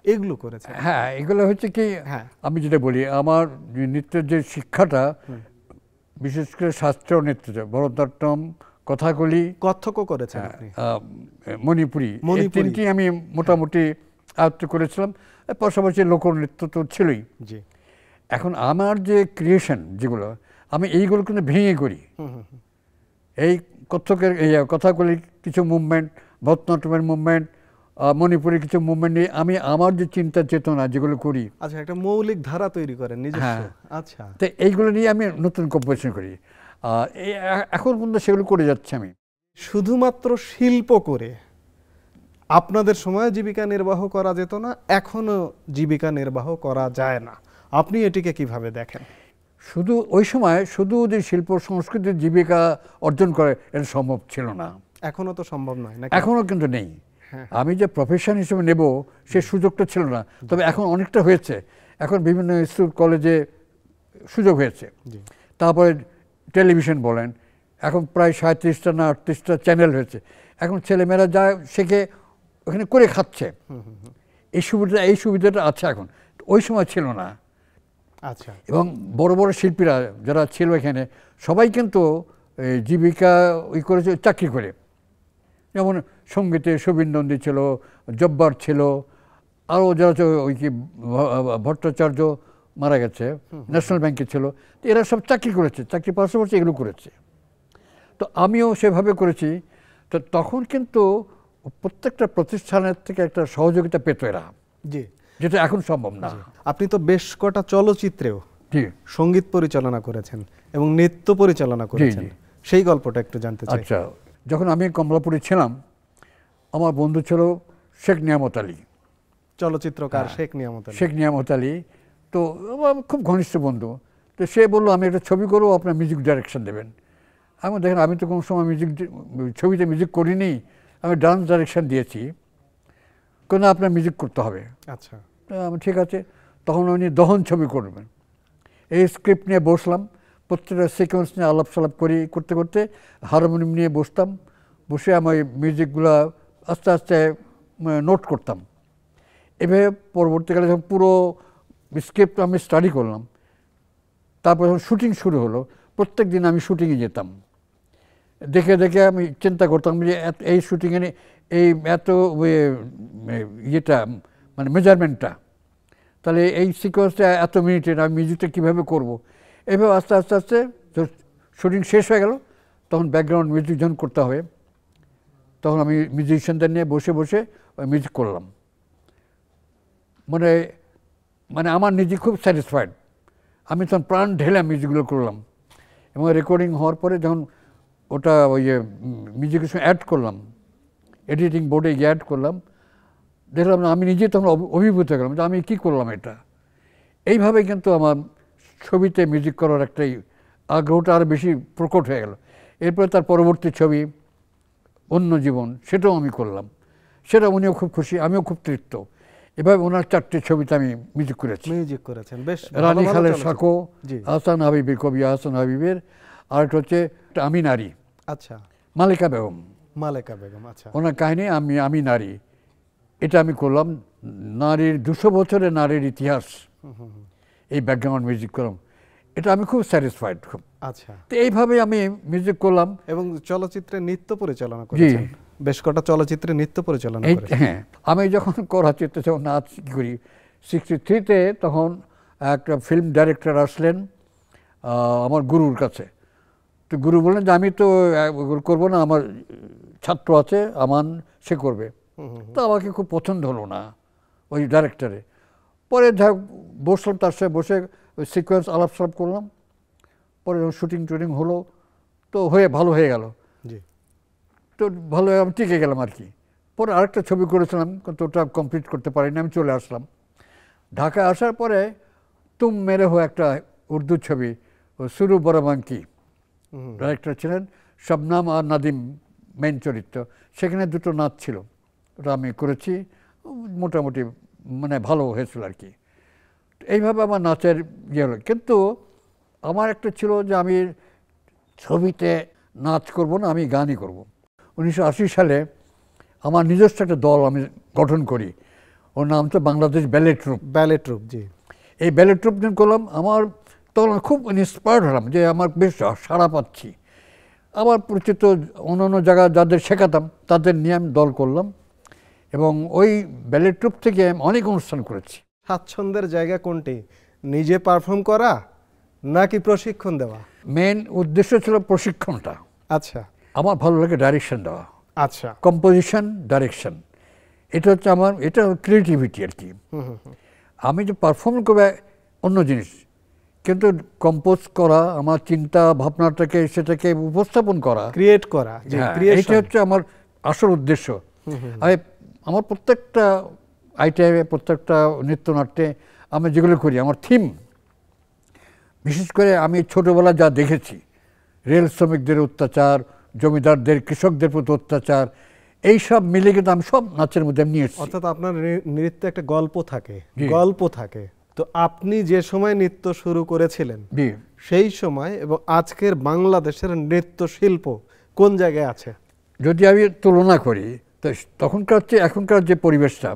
এগুলো করেছে। হ্যাঁ, এগুলো হচ্ছে কি, আমি যেটা বলি, আমার নৃত্যের যে শিক্ষাটা বিশেষ করে শাস্ত্রীয় নৃত্য, ভরতনাট্যম, কথাকলি, কত্থকও করেছেন আপনি, মণিপুরি, এই তিনটি আমি মোটামুটি আয়ত্ত করেছিলাম। পাশাপাশি লোকনৃত্য তো ছিলই। জি। এখন আমার যে ক্রিয়েশন যেগুলো, আমি এইগুলো কিন্তু ভেঙে করি। এই কত্থকের কথাকলি কিছু মুভমেন্ট, ভরতনাট্যমের মুভমেন্ট, মণিপুরের কিছু মুভমেন্ট নিয়ে আমি আমার যে চিন্তা চেতনা যেগুলো করি, আচ্ছা, একটা মৌলিক ধারা তৈরি করেন নিজস্ব। আচ্ছা, তো এইগুলো নিয়ে আমি নতুন কম্পোজিশন করি। এখন পর্যন্ত সেগুলো করে যাচ্ছি আমি। শুধুমাত্র শিল্প করে আপনাদের সময় জীবিকা নির্বাহ করা যেত না, এখনো জীবিকা নির্বাহ করা যায় না, আপনি এটিকে কিভাবে দেখেন? শুধু ওই সময় শুধু যে শিল্প সংস্কৃতির জীবিকা অর্জন করে এটা সম্ভব ছিল না। এখনো তো সম্ভব নয় না? এখনো কিন্তু নেই। আমি যে প্রফেশন হিসেবে নেব সে সুযোগটা ছিল না, তবে এখন অনেকটা হয়েছে। এখন বিভিন্ন স্কুল কলেজে সুযোগ হয়েছে। তারপরে টেলিভিশন বলেন, এখন প্রায় 37টা না 38টা চ্যানেল হয়েছে। এখন ছেলেমেয়েরা যা শেখে ওখানে করে খাচ্ছে। এই সুবিধাটা আছে এখন, ওই সময় ছিল না। আচ্ছা। এবং বড় বড় শিল্পীরা যারা ছিল এখানে সবাই কিন্তু জীবিকা করেছে চাকরি করে। যেমন সঙ্গীতে শোভিন নন্দী ছিল, জব্বার ছিল, আরও যারা ওই কি ভট্টাচার্য মারা গেছে, ন্যাশনাল ব্যাংকে ছিল। তো এরা সব চাকরি করেছে, চাকরি পাশাপাশি এগুলো করেছে। তো আমিও সেভাবে করেছি। তো তখন কিন্তু প্রত্যেকটা প্রতিষ্ঠানের থেকে একটা সহযোগিতা পেত এরা, জি, যেটা এখন সম্ভব না। আপনি তো বেশ কটা চলচ্চিত্রেও সঙ্গীত পরিচালনা করেছেন এবং নৃত্য পরিচালনা করেছেন, সেই গল্পটা একটু জানতে চাই। আচ্ছা, যখন আমি কমলাপুরে ছিলাম, আমার বন্ধু ছিল শেখ নিয়ামত আলী, চলচ্চিত্রকার শেখ নিয়ামত আলী। তো আমার খুব ঘনিষ্ঠ বন্ধু। তো সে বললো আমি একটা ছবি করবো, আপনার মিউজিক ডাইরেকশন দেবেন। আমি দেখেন, আমি তো কোনো সময় ছবিতে মিউজিক করিনি, আমি ডান্স ডাইরেকশন দিয়েছি, কেন আপনার মিউজিক করতে হবে। আচ্ছা, আমি ঠিক আছে। তখন উনি দহন ছবি করবেন, এই স্ক্রিপ্ট নিয়ে বসলাম, প্রত্যেকটা সিকোয়েন্স নিয়ে আলাপ সালাপ করতে করতে হারমোনিয়াম নিয়ে বসতাম, বসে আমি মিউজিকগুলো আস্তে আস্তে নোট করতাম। এভাবে পরবর্তীকালে যখন পুরো স্ক্রিপ্ট আমি স্টাডি করলাম, তারপর যখন শুটিং শুরু হলো, প্রত্যেক দিন আমি শুটিংয়ে যেতাম। দেখে দেখে আমি চিন্তা করতাম যে এই শুটিংয়ে এই এত ইয়েটা মানে মেজারমেন্টটা, তাহলে এই সিকোয়েন্সটা এত মিনিটের, আমি মিউজিকটা কীভাবে করবো। এইভাবে আস্তে আস্তে আস্তে শুটিং শেষ হয়ে গেল, তখন ব্যাকগ্রাউন্ড মিউজিক যখন করতে হবে, তখন আমি মিউজিশিয়ানদের নিয়ে বসে বসে ওই মিউজিক করলাম। মানে মানে আমার নিজে খুব স্যাটিসফাইড। আমি তখন প্রাণ ঢেলে মিউজিকগুলো করলাম, এবং রেকর্ডিং হওয়ার পরে যখন ওটা ওই মিউজিকের সঙ্গে অ্যাড করলাম, এডিটিং বোর্ডে গিয়ে অ্যাড করলাম, দেখলাম না, আমি নিজে তখন অভিভূত হয়ে গেলাম যে আমি কী করলাম এটা। এইভাবে কিন্তু আমার ছবিতে মিউজিক করার একটাই আগ্রহটা আরও বেশি প্রকট হয়ে গেল। এরপরে তার পরবর্তী ছবি অন্য জীবন, সেটাও আমি করলাম। সেটা উনিও খুব খুশি, আমিও খুব তৃপ্ত। এভাবে ওনার 4টে ছবিতে আমি মিউজিক করেছি। মিউজিক করেছেন, বেশ রানী ভালো খালের চলচ্চিত্র। সাঁকো, জি, আহসান হাবিবের, কবি আহসান হাবিবের। আরেকটা হচ্ছে আমি নারী, আচ্ছা, মালিকা বেগম, মালেকা বেগম, আচ্ছা, ওনার কাহিনী আমি নারী। এটা আমি করলাম। নারীর 200 বছরের নারীর ইতিহাস, এই ব্যাকগ্রাউন্ড মিউজিক করলাম। এটা আমি খুব স্যাটিসফাইড খুব। আচ্ছা। তো এইভাবে আমি মিউজিক করলাম। এবং চলচ্চিত্রে নৃত্য পরিচালনা করেছেন, বেশ কটা চলচ্চিত্রে নৃত্য পরিচালনা করেছেন। হ্যাঁ, আমি যখন করাচিতে যখন নাচ করি 63-তে, তখন একটা ফিল্ম ডাইরেক্টর আসলেন আমার গুরুর কাছে। তো গুরু বললেন যে আমি তো করবো না, আমার ছাত্র আছে আমান, সে করবে। তো আমাকে খুব পছন্দ হলো না ওই ডাইরেক্টরে। পরে যা বসলাম তার সাথে, বসে ওই সিকোয়েন্স আলাপ সালাপ করলাম। পরে যখন শুটিং টুটিং হলো, তো ভালো হয়ে গেল। জি, তো ভালো আমি টিকে গেলাম আর কি। পরে আরেকটা ছবি করেছিলাম, কিন্তু ওটা কমপ্লিট করতে পারিনি, আমি চলে আসলাম। ঢাকায় আসার পরে তুম মেরে হো একটা উর্দু ছবি, ও সুরু বরাবাঙ্কি ডাইরেক্টর ছিলেন, শবনাম আর নাদিম মেইন চরিত্র। সেখানে 2টো নাচ ছিল, ওটা আমি করেছি। মোটামুটি মানে ভালো হয়েছিল আর কি। এইভাবে আমার নাচের ইয়ে হলো। কিন্তু আমার একটা ছিল যে আমি ছবিতে নাচ করব না, আমি গানই করব। 1980 সালে আমার নিজস্ব একটা দল আমি গঠন করি, ওর নাম তো বাংলাদেশ ব্যালে ট্রুপ। ব্যালে ট্রুপ, জি। এই ব্যালে ট্রুপ দিন করলাম। আমার তখন খুব ইন্সপায়ার্ড হলাম যে আমার বেশ সাড়া পাচ্ছি। আমার পরিচিত অন্যান্য জায়গায় যাদের শেখাতাম তাদের নিয়ে আমি দল করলাম, এবং ওই ব্যালে ট্রুপ থেকে আমি অনেক অনুষ্ঠান করেছি। স্বাচ্ছন্দ্যের জায়গা কোনটি, নিজে পারফর্ম করা নাকি প্রশিক্ষণ দেওয়া? মেন উদ্দেশ্য ছিল প্রশিক্ষণটা। আচ্ছা, আমার ভালো লাগে ডাইরেকশন দেওয়া, আচ্ছা, কম্পোজিশন, ডাইরেকশন। এটা হচ্ছে আমার, এটা ক্রিয়েটিভিটি আর কি। আমি যে পারফর্ম করবে অন্য জিনিস, কিন্তু কম্পোজ করা, আমার চিন্তা ভাবনাটাকে সেটাকে উপস্থাপন করা, ক্রিয়েট করা, জি, হ্যাঁ, ক্রিয়েশন। এটা হচ্ছে আমার আসল উদ্দেশ্য। আমার প্রত্যেকটা আইটেমে, প্রত্যেকটা নৃত্যনাট্যে আমি যেগুলো করি, আমার থিম, বিশেষ করে আমি ছোটোবেলায় যা দেখেছি, রেল শ্রমিকদের অত্যাচার, জমিদারদের, কৃষকদের প্রতি অত্যাচার, এইসব মিলে কিন্তু আমি সব নাচের মধ্যে নিয়ে এসেছি। অর্থাৎ আপনার নৃত্যে একটা গল্প থাকে, গল্প থাকে। তো আপনি যে সময় নৃত্য শুরু করেছিলেন সেই সময় এবং আজকের বাংলাদেশের নৃত্য শিল্প কোন জায়গায় আছে? যদি আমি তুলনা করি, তো তখনকার চেয়ে এখনকার যে পরিবেশটা,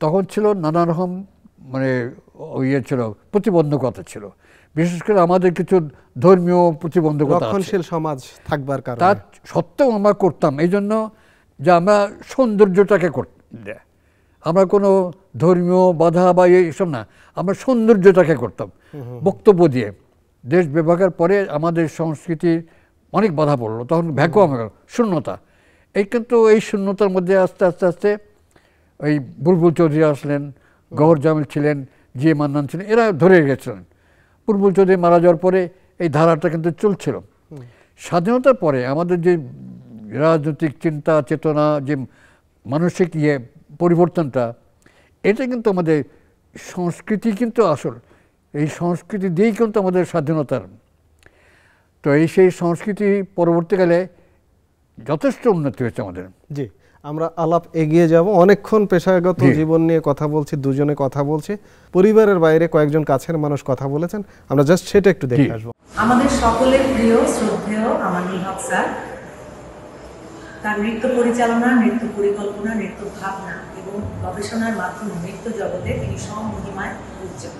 তখন ছিল নানা রকম মানে ইয়ে ছিল, প্রতিবন্ধকতা ছিল। বিশেষ করে আমাদের কিছু ধর্মীয় প্রতিবন্ধকতা, রক্ষণশীল সমাজ থাকবার কারণে। তার সত্ত্বেও আমরা করতাম, এই জন্য যে আমরা সৌন্দর্যটাকে আমরা কোনো ধর্মীয় বাধা বা এইসব না, আমরা সৌন্দর্যটাকে করতাম বক্তব্য দিয়ে। দেশ বিভাগের পরে আমাদের সংস্কৃতির অনেক বাধা পড়লো, তখন ভ্যাকুয়াম হয়ে গেল, শূন্যতা। কিন্তু এই শূন্যতার মধ্যে আস্তে আস্তে আস্তে ওই বুলবুল চৌধুরী আসলেন, গওহর জামিল ছিলেন, জি এ মান্নান ছিলেন, এরা ধরে গেছিলেন। বুলবুল চৌধুরী মারা যাওয়ার পরে এই ধারাটা কিন্তু চলছিল। স্বাধীনতার পরে আমাদের যে রাজনৈতিক চিন্তা চেতনা, যে মানসিক পরিবর্তনটা, এটা কিন্তু আমাদের সংস্কৃতি কিন্তু আসল। এই সংস্কৃতি দিয়েই কিন্তু আমাদের স্বাধীনতার। তো সেই সংস্কৃতি পরবর্তীকালে যথেষ্ট উন্নতি হয়েছে আমাদের। জি, আমরা আলাপ এগিয়ে যাব। অনেকক্ষণ পেশাগত জীবন নিয়ে কথা বলছি, দুজনে কথা বলছি, পরিবারের বাইরে কয়েকজন কাছের মানুষ কথা বলেছেন, আমরা জাস্ট সেটা একটু দেখে আসবো। আমাদের সকলের প্রিয় শ্রদ্ধেয় আমানুল হক স্যার, তার নৃত্য পরিচালনা, নৃত্য পরিকল্পনা, নৃত্য ভাবনা এবং গবেষণার মাধ্যমে নৃত্য জগতে তিনি সমমহিমায় উজ্জ্বল।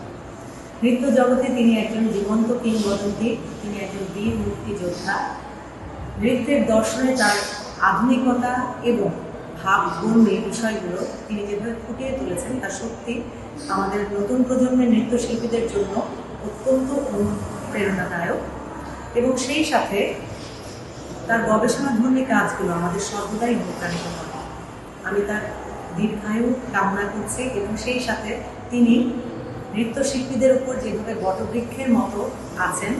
নৃত্য জগতে তিনি একজন জীবন্ত কিংবদন্তি, তিনি একজন বীর মুক্তিযোদ্ধা। নৃত্যের দর্শনে তার আধুনিকতা এবং ভাবগম্ভীর বিষয়গুলো তিনি যেভাবে ফুটিয়ে তুলেছেন, তা সত্যি আমাদের নতুন প্রজন্মের নৃত্যশিল্পীদের জন্য অত্যন্ত অনুপ্রেরণাদায়ক। এবং সেই সাথে তার গবেষণাধর্মী কাজগুলো আমাদের সর্বদাই অনুপ্রাণিত করে। আমি তার দীর্ঘায়ু কামনা করছি, এবং সেই সাথে তিনি নৃত্যশিল্পীদের উপর যেভাবে বটবৃক্ষের মতো আছেন,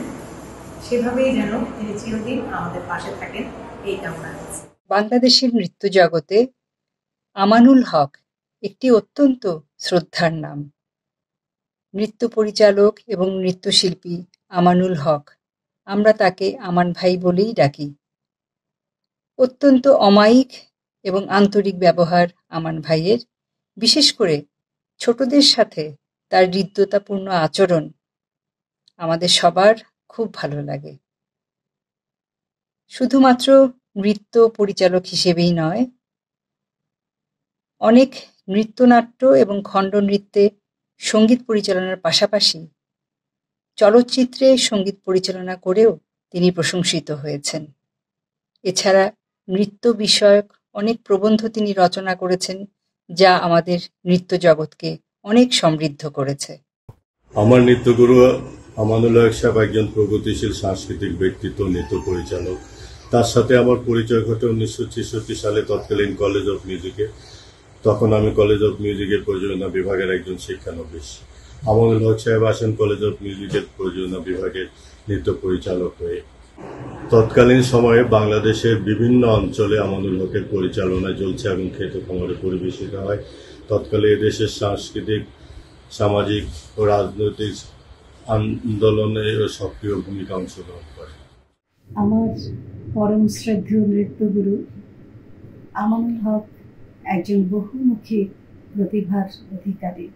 সেভাবেই যেন তিনি চিরদিন আমাদের পাশে থাকেন, এই কামনা করছি। বাংলাদেশের নৃত্য জগতে আমানুল হক একটি অত্যন্ত শ্রদ্ধার নাম। নৃত্য পরিচালক এবং নৃত্যশিল্পী আমানুল হক আমরা তাকে আমান ভাই বলেই ডাকি। অত্যন্ত অমায়িক এবং আন্তরিক ব্যবহার আমান ভাইয়ের, বিশেষ করে ছোটদের সাথে তার হৃদ্যতাপূর্ণ আচরণ আমাদের সবার খুব ভালো লাগে। শুধুমাত্র নৃত্য পরিচালক হিসেবেই নয়, অনেক নৃত্যনাট্য এবং খণ্ডনৃত্যে সঙ্গীত পরিচালনার পাশাপাশি চলচ্চিত্রে সঙ্গীত পরিচালনা করেও তিনি প্রশংসিত হয়েছেন। এছাড়া নৃত্য বিষয়ক অনেক প্রবন্ধ তিনি রচনা করেছেন, যা আমাদের নৃত্য জগৎকে অনেক সমৃদ্ধ করেছে। আমার নৃত্যগুরু আমানুল হক সাহেব একজন প্রগতিশীল সাংস্কৃতিক ব্যক্তিত্ব, নৃত্য পরিচালক। তার সাথে আমার পরিচয় ঘটে 1966 সালে তৎকালীন কলেজ অফ মিউজিকে। তখন আমি কলেজ অফ মিউজিকের প্রযোজনা বিভাগের একজন শিক্ষানবিশ। আমানুল হক সাহেব আসেন কলেজ অফ মিউজিকের প্রযোজনা বিভাগের নৃত্য পরিচালক হয়ে। তৎকালীন সময়ে বাংলাদেশের বিভিন্ন অঞ্চলে আমানুল হকের পরিচালনায় জ্বলছে এবং খ্যাত খবরে পরিবেশিত হয়। তৎকালে এদেশের সাংস্কৃতিক, সামাজিক ও রাজনৈতিক আন্দোলনে সক্রিয় ভূমিকা অংশগ্রহণ করে। আমার পরম শ্রদ্ধেয় নৃত্যগুরু আমানুল হক একজন বহুমুখী প্রতিভার অধিকারী।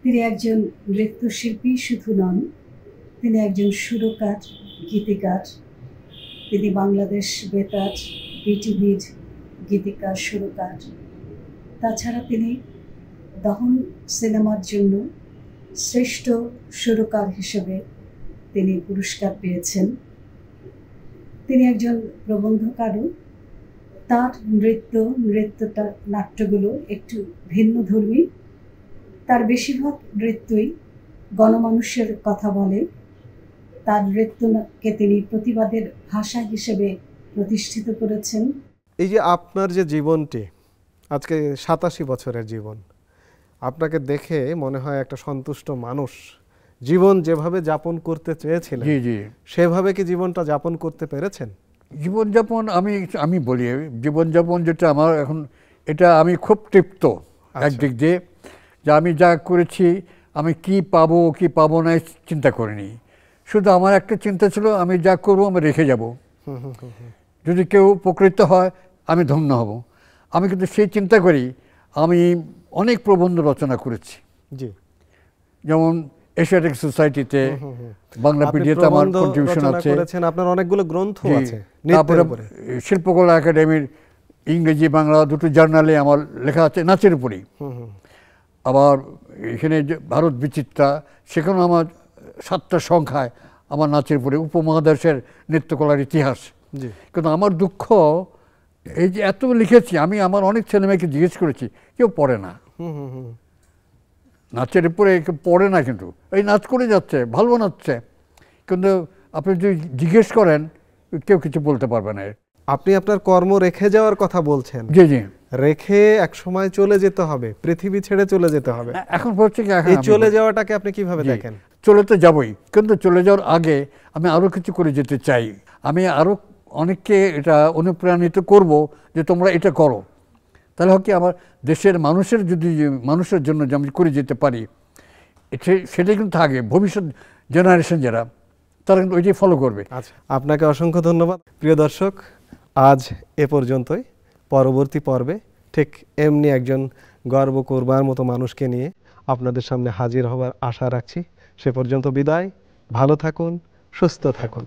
তিনি একজন নৃত্যশিল্পী শুধু নন, তিনি একজন সুরকার, গীতিকার। তিনি বাংলাদেশ বেতার, বিটিভির গীতিকার, সুরকার। তাছাড়া তিনি দহন সিনেমার জন্য শ্রেষ্ঠ সুরকার হিসেবে তিনি পুরস্কার পেয়েছেন। তিনি একজন প্রবন্ধকারও। তার নৃত্যটা নাট্যগুলো একটু ভিন্নধর্মী। তার বেশিরভাগ নৃত্যই গণমানুষের কথা বলে। তার নৃত্যকে তিনি প্রতিবাদের ভাষা হিসেবে প্রতিষ্ঠিত করেছেন। এই যে আপনার যে জীবনটি, আজকে 87 বছরের জীবন, আপনাকে দেখে মনে হয় একটা সন্তুষ্ট মানুষ। জীবন যেভাবে যাপন করতে চেয়েছিলেন, জি জি, সেভাবে কি জীবনটা যাপন করতে পেরেছেন? জীবনযাপন আমি বলি, জীবনযাপন যেটা আমার এখন, এটা আমি খুব তৃপ্ত একদিক দিয়ে, যে আমি যা করেছি, আমি কি পাবো না চিন্তা করিনি। শুধু আমার একটা চিন্তা ছিল, আমি যা করবো আমি রেখে যাব। যদি কেউ উপকৃত হয় আমি ধন্য হব। আমি কিন্তু সেই চিন্তা করি। আমি অনেক প্রবন্ধ রচনা করেছি, জি, যেমন এশিয়াটিক সোসাইটিতে, বাংলা পিডিয়াতে আমার কন্ট্রিবিউশন আছে। আপনার অনেকগুলো গ্রন্থ আছে। তারপরে শিল্পকলা একাডেমির ইংরেজি বাংলা দুটো জার্নালে আমার লেখা আছে নাচের উপরেই। আবার এখানে যে ভারত বিচিত্রা, সেখানেও আমার 7টা সংখ্যায় আমার নাচের উপরে উপমহাদেশের নৃত্যকলার ইতিহাস। কিন্তু আমার দুঃখ এই যে এত লিখেছি, আমি আমার অনেক ছেলেমেয়েকে জিজ্ঞেস করেছি, কেউ পড়ে না। নাচের উপরে কেউ পড়ে না, কিন্তু এই নাচ করে যাচ্ছে, ভালো নাচছে, কিন্তু আপনি যদি জিজ্ঞেস করেন কেউ কিছু বলতে পারবে না। আপনি আপনার কর্ম রেখে যাওয়ার কথা বলছেন। জি জি, রেখে এক সময় চলে যেতে হবে, পৃথিবী ছেড়ে চলে যেতে হবে। এখন হচ্ছে কি, এই চলে যাওয়াটাকে আপনি কিভাবে দেখেন? চলে তো যাবই, কিন্তু চলে যাওয়ার আগে আমি আরো কিছু করে যেতে চাই। আমি আরো অনেককে এটা অনুপ্রাণিত করব যে তোমরা এটা করো। তাহলে হোক কি, আমার দেশের মানুষের জন্য যে আমি করে যেতে পারি, সেটাই কিন্তু থাকে। ভবিষ্যৎ জেনারেশন যারা, তারা কিন্তু ওইটাই ফলো করবে। আচ্ছা, আপনাকে অসংখ্য ধন্যবাদ। প্রিয় দর্শক, আজ এ পর্যন্তই। পরবর্তী পর্বে ঠিক এমনি একজন গর্ব করবার মতো মানুষকে নিয়ে আপনাদের সামনে হাজির হবার আশা রাখছি। সে পর্যন্ত বিদায়। ভালো থাকুন, সুস্থ থাকুন।